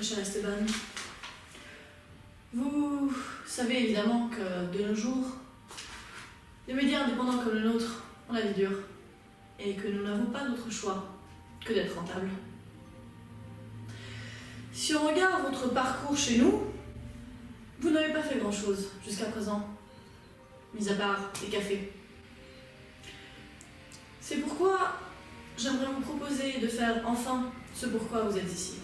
cher Esteban. Vous savez évidemment que de nos jours, les médias indépendants comme le nôtre ont la vie dure et que nous n'avons pas d'autre choix que d'être rentables. Si on regarde votre parcours chez nous, vous n'avez pas fait grand-chose jusqu'à présent, mis à part des cafés. C'est pourquoi j'aimerais vous proposer de faire enfin ce pourquoi vous êtes ici.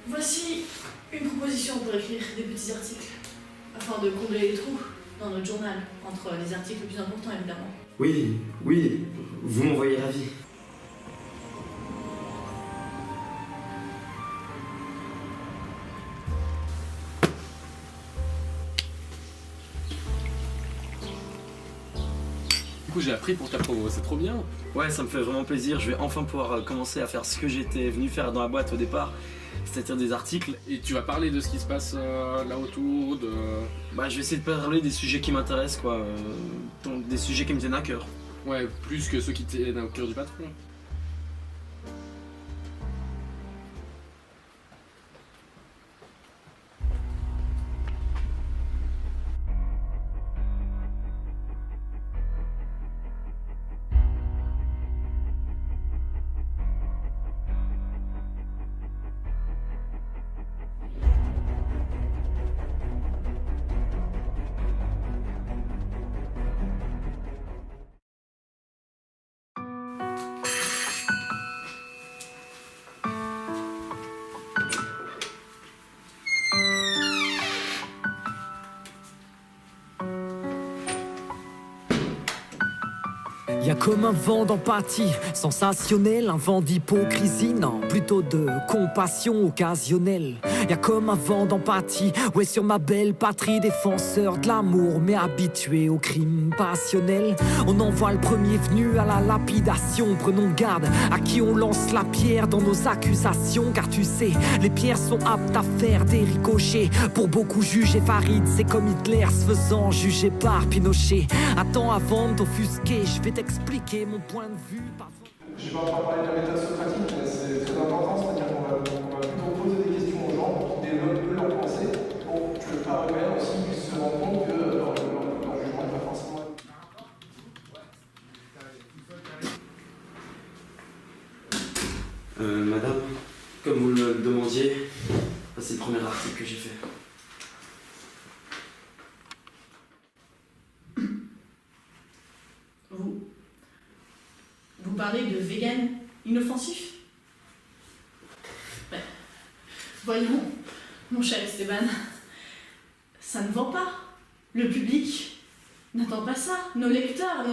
Voici une proposition pour écrire des petits articles, afin de combler les trous dans notre journal, entre les articles les plus importants évidemment. Oui, vous m'envoyez ravi. Du coup, j'ai appris pour ta promo, c'est trop bien. Ouais, ça me fait vraiment plaisir. Je vais enfin pouvoir commencer à faire ce que j'étais venu faire dans la boîte au départ, c'est-à-dire des articles. Et tu vas parler de ce qui se passe là autour, de... Bah, je vais essayer de parler des sujets qui m'intéressent, quoi. Donc, des sujets qui me tiennent à cœur. Ouais, plus que ceux qui tiennent au cœur du patron. Y'a comme un vent d'empathie, sensationnel, un vent d'hypocrisie, non, plutôt de compassion occasionnelle. Y'a comme un vent d'empathie, ouais, sur ma belle patrie, défenseur de l'amour, mais habitué au crime passionnel. On envoie le premier venu à la lapidation, prenons garde à qui on lance la pierre dans nos accusations, car tu sais, les pierres sont aptes à faire des ricochets. Pour beaucoup juger Farid, c'est comme Hitler se faisant juger par Pinochet. Attends, avant de t'offusquer, je vais t'expliquer mon point de vue. Je vais pas parler de la méthode socratique, mais c'est très important, c'est-à-dire qu'on va plutôt poser des questions aux gens pour qu'ils développent eux leur pensée, pour que par eux-mêmes aussi puissent se rendre compte que leur jugement n'est pas forcément... Madame, comme vous le demandiez, c'est le premier article que j'ai fait. Vous parlez de vegan inoffensif? Ben, voyons, mon cher Esteban, ça ne vend pas. Le public n'attend pas ça. Nos lecteurs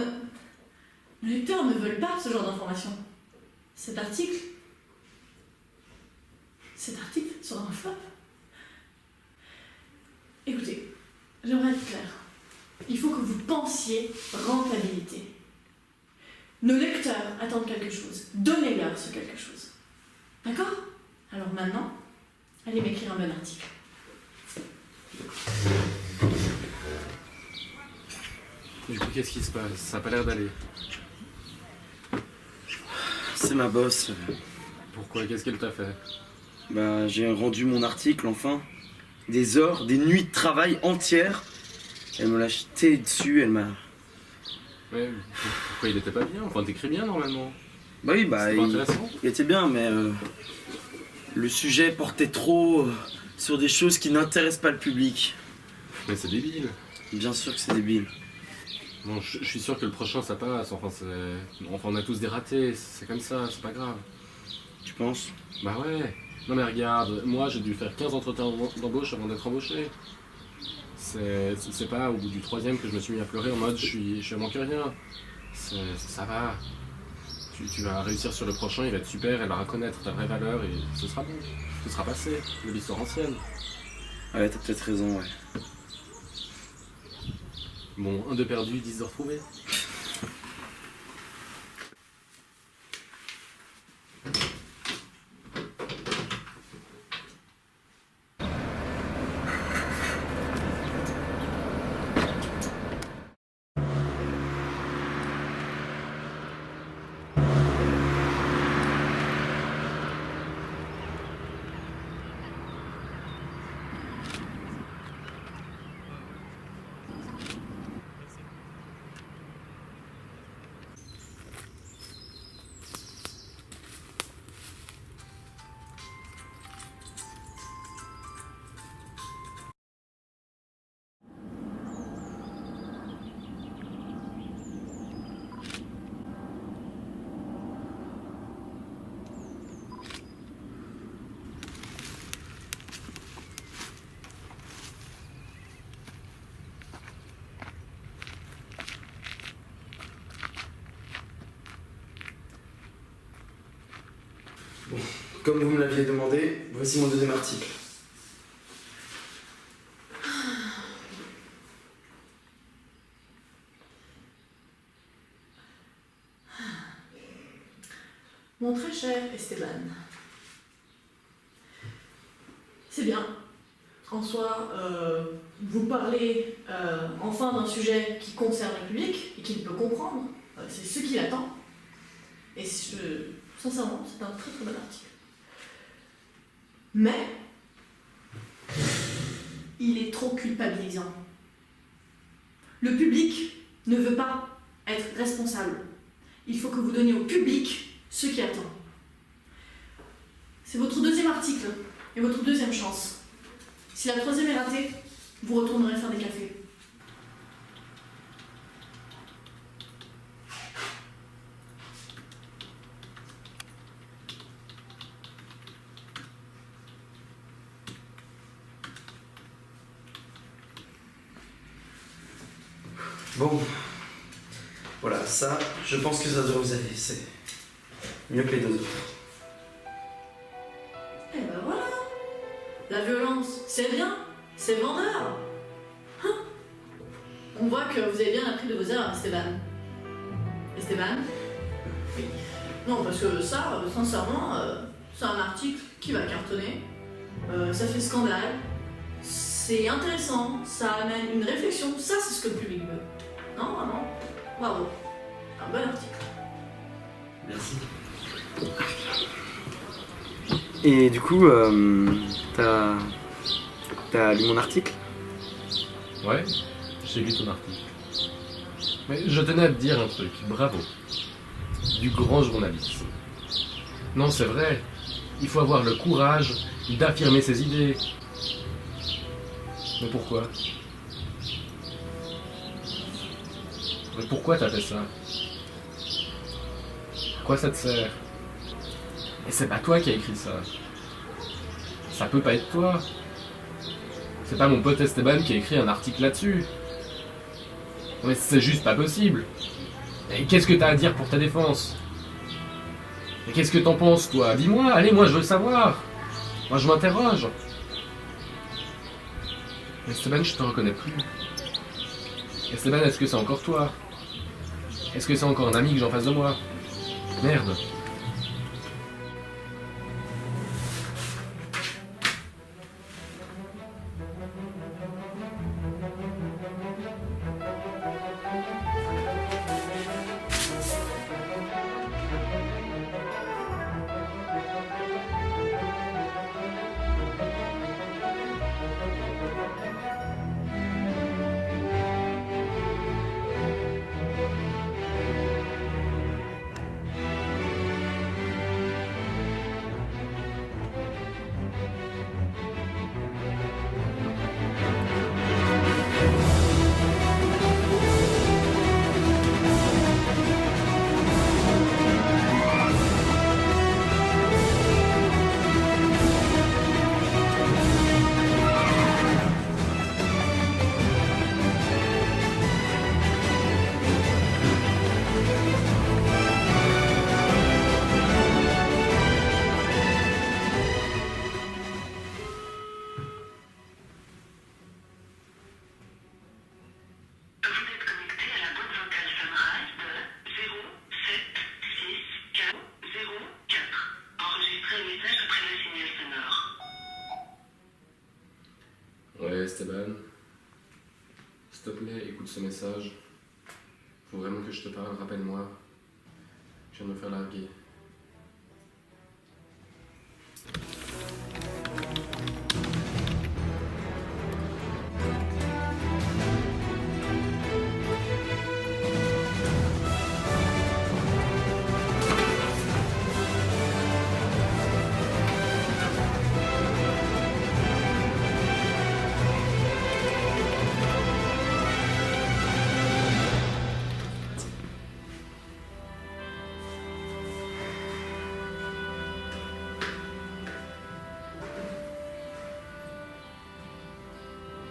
ne veulent pas ce genre d'informations. Cet article sera un flop. Écoutez, j'aimerais être clair. Il faut que vous pensiez rentabilité. Nos lecteurs attendent quelque chose. Donnez-leur ce quelque chose. D'accord? Alors maintenant, allez m'écrire un bon article. Du coup, qu'est-ce qui se passe? Ça a pas l'air d'aller. C'est ma boss. Pourquoi? Qu'est-ce qu'elle t'a fait? Bah, j'ai rendu mon article, enfin. Des heures, des nuits de travail entières. Elle me l'a jeté dessus, elle m'a... Ouais, pourquoi il était pas bien? Enfin, t'écris bien normalement. Bah oui, C'est pas intéressant. il était bien, mais le sujet portait trop sur des choses qui n'intéressent pas le public. Mais c'est débile. Bien sûr que c'est débile. Bon, je suis sûr que le prochain ça passe. Enfin, on a tous des ratés. C'est comme ça, c'est pas grave. Tu penses? Bah ouais. Non mais regarde, moi j'ai dû faire 15 entretiens d'embauche avant d'être embauché. C'est pas au bout du 3e que je me suis mis à pleurer en mode je suis à moins que rien. Ça va. Tu vas réussir sur le prochain, il va être super, elle va reconnaître ta vraie valeur et ce sera bon. Ce sera passé, de l'histoire ancienne. Ouais, t'as peut-être raison, ouais. Bon, 1 de perdu, 10 de retrouvé. Comme vous me l'aviez demandé, voici mon deuxième article. Mon très cher Esteban, c'est bien. En soi, vous parlez enfin d'un sujet qui concerne le public et qu'il peut comprendre. C'est ce qu'il attend. Et sincèrement, c'est un très très bon article. Mais, il est trop culpabilisant. Le public ne veut pas être responsable. Il faut que vous donniez au public ce qu'il attend. C'est votre deuxième article et votre deuxième chance. Si la troisième est ratée, vous retournerez faire des cafés. Bon, voilà, ça, je pense que ça devrait vous aller, c'est mieux que les deux autres. Eh ben voilà. La violence, c'est bien, c'est vendeur. Hein? On voit que vous avez bien appris de vos erreurs, Esteban. Esteban? Oui. Non, parce que ça, sincèrement, c'est un article qui va cartonner. Ça fait scandale. C'est intéressant, ça amène une réflexion. Ça, c'est ce que le public veut. Non, vraiment. Bravo. Un bon article. Merci. Et du coup, t'as lu mon article? Ouais, j'ai lu ton article. Mais je tenais à te dire un truc, bravo. Du grand journalisme. Non, c'est vrai, il faut avoir le courage d'affirmer ses idées. Mais pourquoi? Mais pourquoi t'as fait ça? À quoi ça te sert? Et c'est pas toi qui as écrit ça. Ça peut pas être toi. C'est pas mon pote Esteban qui a écrit un article là-dessus. Mais c'est juste pas possible. Et qu'est-ce que t'as à dire pour ta défense? Et qu'est-ce que t'en penses, toi? Dis-moi, allez, moi je veux le savoir. Moi je m'interroge. Esteban, je te reconnais plus. Esteban, est-ce que c'est encore toi? Est-ce que c'est encore un ami que j'ai en face de moi? Merde. Ouais, Esteban, s'il te plaît, écoute ce message. Faut vraiment que je te parle, rappelle-moi. Je viens de me faire larguer.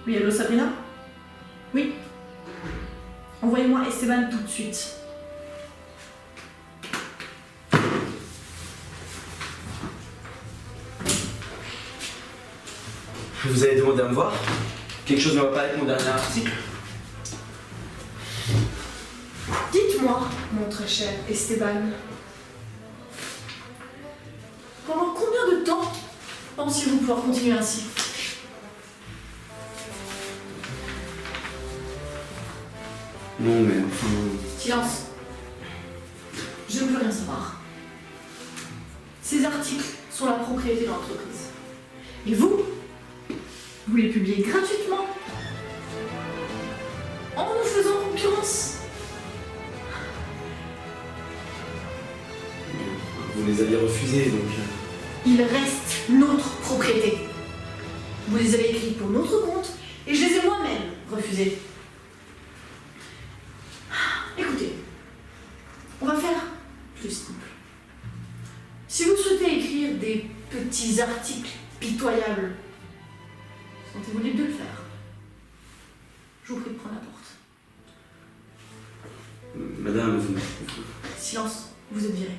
Oui, allô Sabrina? Oui. Envoyez-moi Esteban tout de suite. Vous avez demandé à me voir? Quelque chose ne va pas avec mon dernier article? Dites-moi, mon très cher Esteban, pendant combien de temps pensez-vous pouvoir continuer ainsi? Non, mais enfin... Silence. Je ne veux rien savoir. Ces articles sont la propriété de l'entreprise. Et vous les publiez gratuitement, en nous faisant concurrence. Vous les aviez refusés, donc... Ils restent notre propriété. Vous les avez écrits pour notre compte, et je les ai moi-même refusés. Écoutez, on va faire plus simple. Si vous souhaitez écrire des petits articles pitoyables, sentez-vous libre de le faire. Je vous prie de prendre la porte. Madame, vous... Silence, vous êtes viré.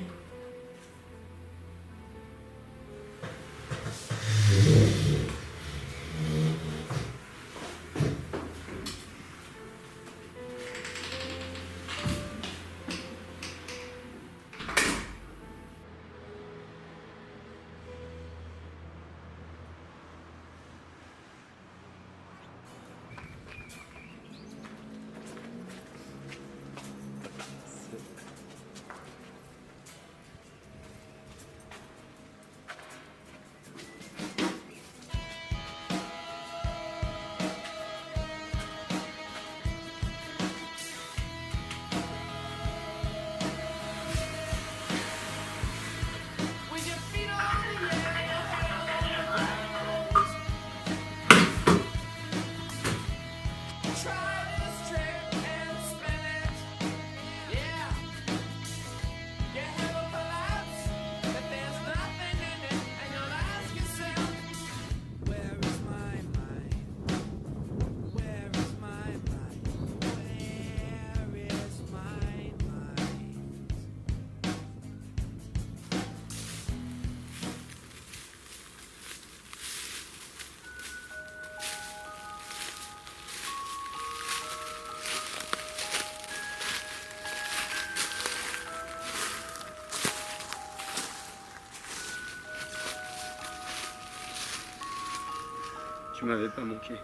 Tu m'avais pas manqué.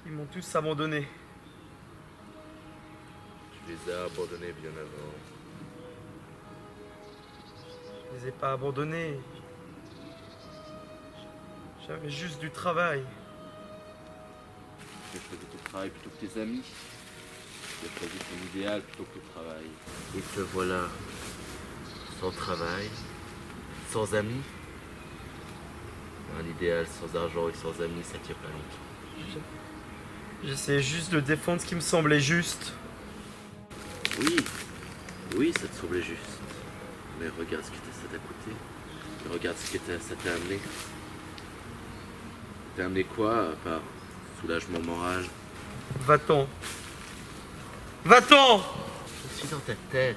Ils m'ont tous abandonné. Tu les as abandonnés bien avant. Je les ai pas abandonnés. J'avais juste du travail. Tu as choisi ton travail plutôt que tes amis. Tu as choisi ton idéal plutôt que le travail. Et te voilà, sans travail, sans amis. Un idéal sans argent et sans amis, ça tient pas longtemps. J'essayais juste de défendre ce qui me semblait juste. Oui, ça te semblait juste. Mais regarde ce que ça t'a coûté. Et regarde ce que ça t'a amené. T'as amené quoi à part soulagement moral? Va-t'en. Va-t'en! Je suis dans ta tête.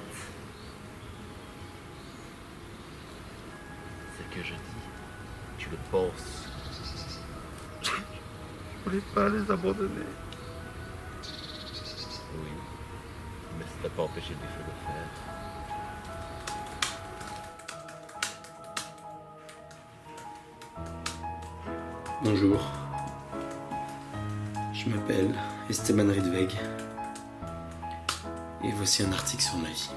Ce que je dis, tu le penses. Je voulais pas les abandonner. Oui, mais ça t'a pas empêché de le faire. Bonjour. Je m'appelle Esteban Rydweg. Et voici un article sur ma vie.